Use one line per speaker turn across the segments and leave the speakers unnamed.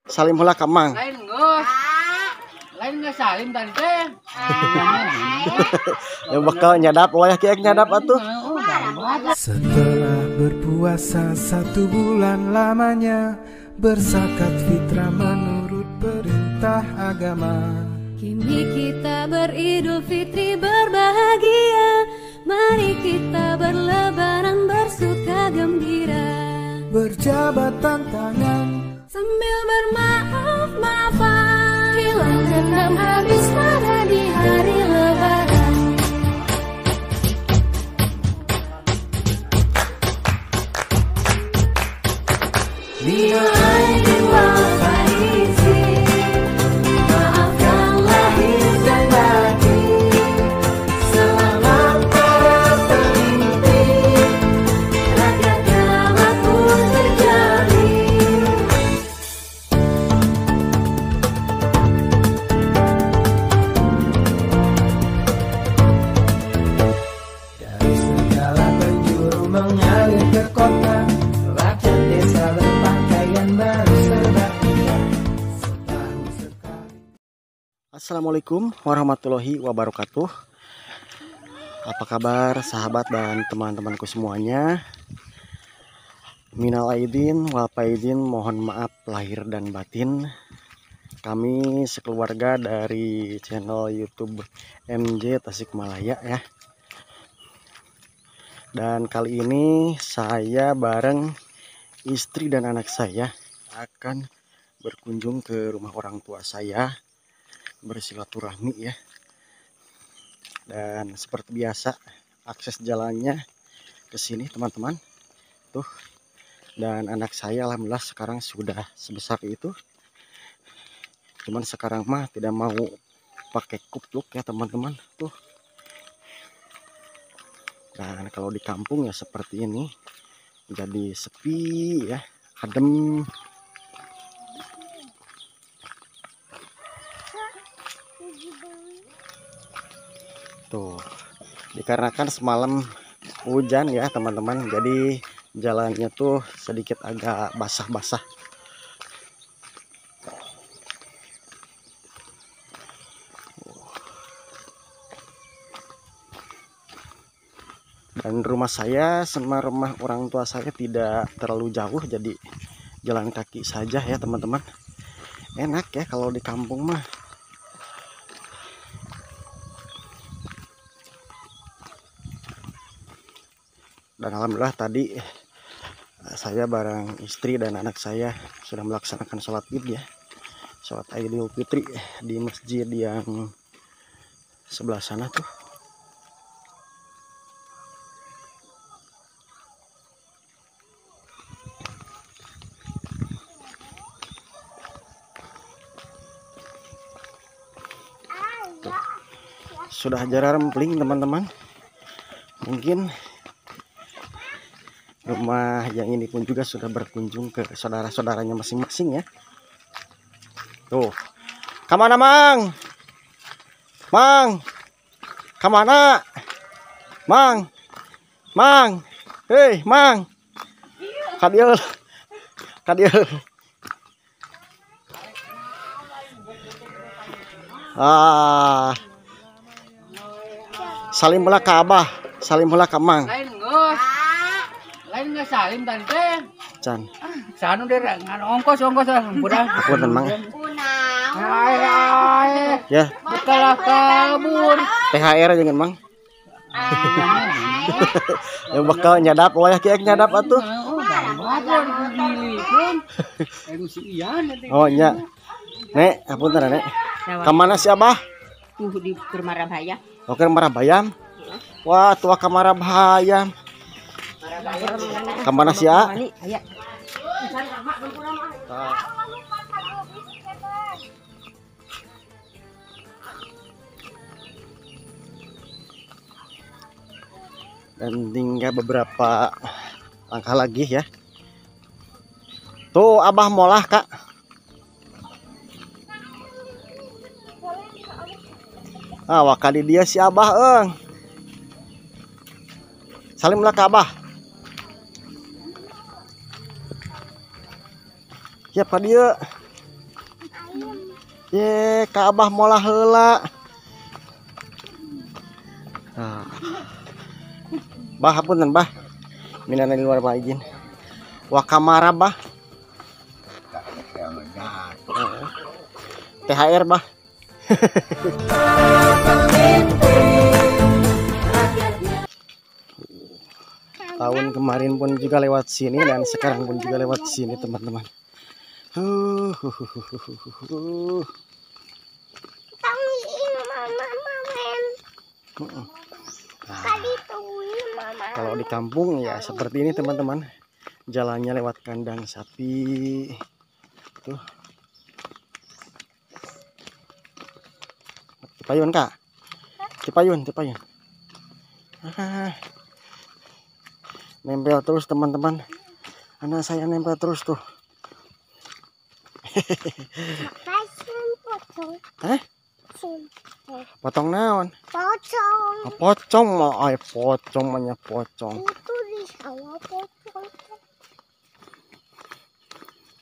Salim heula ka Mang.
Lain geus. Lain geus salim tante.
Ya bakal nyadap wayah kieu nyadap atuh.
Setelah berpuasa 1 bulan lamanya, berzakat fitrah menurut perintah agama.
Kini kita beridul fitri berbahagia, mari kita berlebaran bersuka gembira,
Berjabatan tangan
sambil bermaaf-maafan, hilang dendam habis marah di hari lebaran. Bila aidin wal faizin, maafkan lahir dan batin. Selamat para pemimpin, rakyatnya makmur terjalin.
dari segala penjuru mengalir ke kota. Rakyat desa berpakaian baru serba indah. Setahun sekali.
Assalamualaikum warahmatullahi wabarakatuh. Apa kabar sahabat dan teman-temanku semuanya? Minal aidin wal faizin, mohon maaf lahir dan batin. Kami sekeluarga dari channel YouTube MJ Tasikmalaya ya. Dan kali ini saya bareng istri dan anak saya akan berkunjung ke rumah orang tua saya, bersilaturahmi ya. Dan seperti biasa akses jalannya ke sini teman-teman. Tuh. Dan anak saya alhamdulillah sekarang sudah sebesar itu. Cuman sekarang mah tidak mau pakai kupluk ya teman-teman. Tuh. Dan kalau di kampung ya seperti ini, jadi sepi ya, adem. Tuh, dikarenakan semalam hujan ya teman-teman, jadi jalannya tuh sedikit agak basah-basah. Dan rumah saya sama rumah orang tua saya tidak terlalu jauh, jadi jalan kaki saja ya teman-teman. Enak ya kalau di kampung mah. Dan alhamdulillah tadi saya bareng istri dan anak saya sudah melaksanakan sholat id ya, sholat Idul Fitri di masjid yang sebelah sana tuh. Sudah jarang rempling teman-teman. Mungkin rumah yang ini pun juga sudah berkunjung ke saudara-saudaranya masing-masing ya. Tuh, kemana Mang? Mang, kemana? Mang, Mang, hei Mang, kadieu, kadieu. Salim heula ka Abah, salim heula ka Mang.
Lain geus. Lain geus salim tante.
Can.
Sanu deh ngan ongkos lah budak.
Punten Mang.
Ay.
Ya,
Bekalah kabur.
THR jangan Mang. Ya bakal nyadap wayah kieu nyadap atuh. Oh nya. Nek, apunten Nek. Ka mana si Abah?
Tuh di Marabaya.
Oke, Marabayam. Wah, tua ka Marabayam. Ka mana si A?
Aya.
Dan tinggal beberapa langkah lagi ya. Tuh Abah molah Kak. Ah, wakali dia si Abah eng. Salimlah ke Abah. Ya Pak dia. Ye, ka Abah molah heula. Nah. Bah, hapunten, Bah. Minana di luar izin. Wa kamara, Bah. THR, Bah. Tahun kemarin pun juga lewat sini dan sekarang pun juga lewat sini, teman-teman. Kalau di kampung ya seperti ini, teman-teman. Jalannya lewat kandang sapi. Tuh. Cipayun, Kak. Cipayun. Nempel terus, teman-teman. Anak saya nempel terus tuh. Hah? Potong naon? Pocong mah, pocong mah pocong.
Itu di sawah pocong.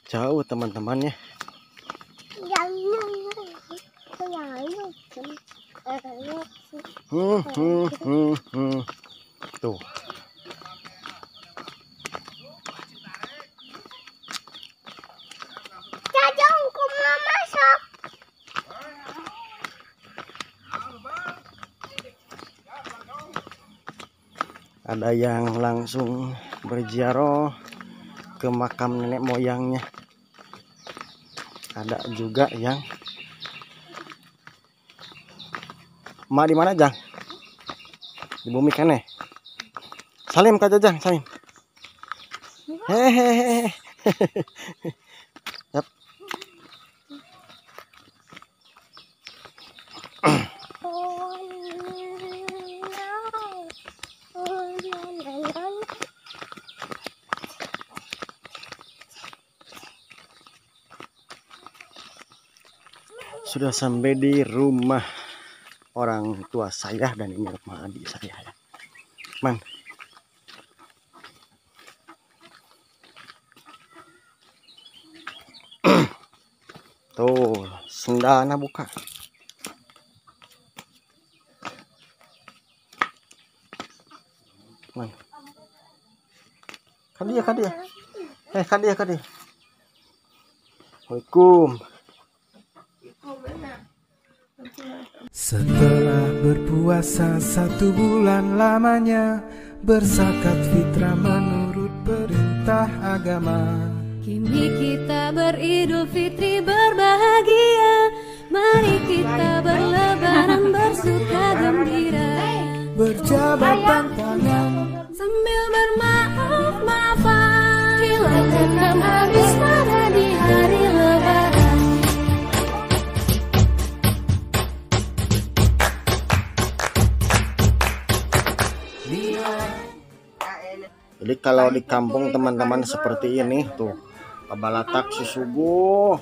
Jauh, teman-teman ya. Tuh. Ada yang langsung berziarah ke makam nenek moyangnya. Ada juga yang Mak di mana, Jang? Di bumi kene. Salim ka Jang, salim. Hehehe. Yap. Sudah sampai di rumah orang tua saya dan ini rumah adik saya ya. Man. Tuh, sendana buka. Man. Kadia. Kadia. Waalaikumsalam.
Setelah berpuasa 1 bulan lamanya, berzakat fitrah menurut perintah agama.
Kini kita beridul fitri berbahagia. Mari kita berlebaran bersuka gembira.
Berjabat tangan
Sambil bermaaf-maafan. Hilang dendam habis marah di hari lebaran.
Jadi kalau di kampung, teman-teman, seperti ini tuh, pabalatak si subuh.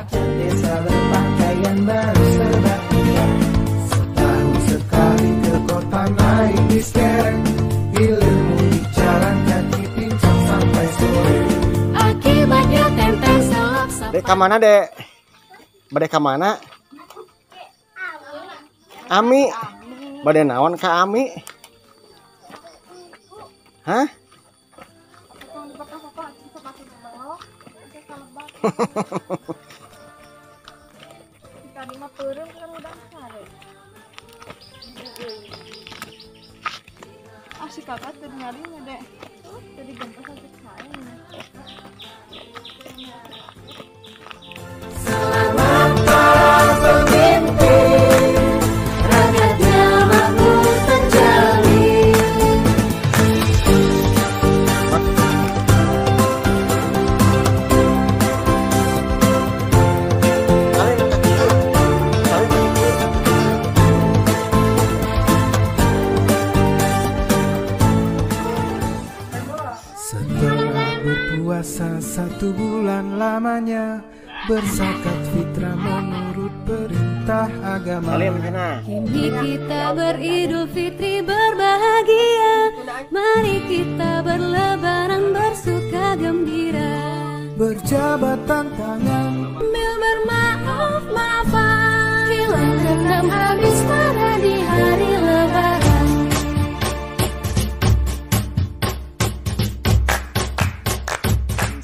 rakyat desa berpakaian baru serba indah. Setahun sekali ke kota naik bis kerek, ilmu dijalankan di pincang sampai sore.
Akibatnya tempe selap.
Dek kamana, Dek? Bade kamana? Ami. Bade naon ka Ami? Hah?
Tadi mah peureum kan udah sare. Si kakak tadi nyarinya deh. Tadi bentuk sakit saya.
Selamat pemimpin, rakyatnya makmur terjamin.
Setelah puasa 1 bulan lamanya, berzakat fitrah menurut perintah agama.
Kini kita beridul fitri berbahagia, mari kita berlebaran bersuka gembira,
Berjabatan tangan,
sambil bermaaf-maafan, hilang dendam habis marah di hari lebaran.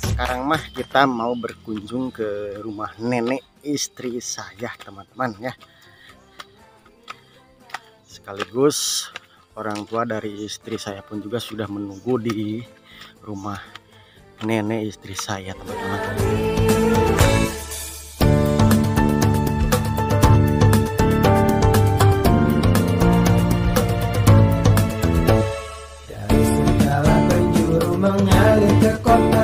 Sekarang mah kita mau berkunjung ke rumah nenek istri saya, teman-teman ya. Sekaligus orang tua dari istri saya pun juga sudah menunggu di rumah nenek istri saya, teman-teman.
dari segala penjuru mengalir ke kota.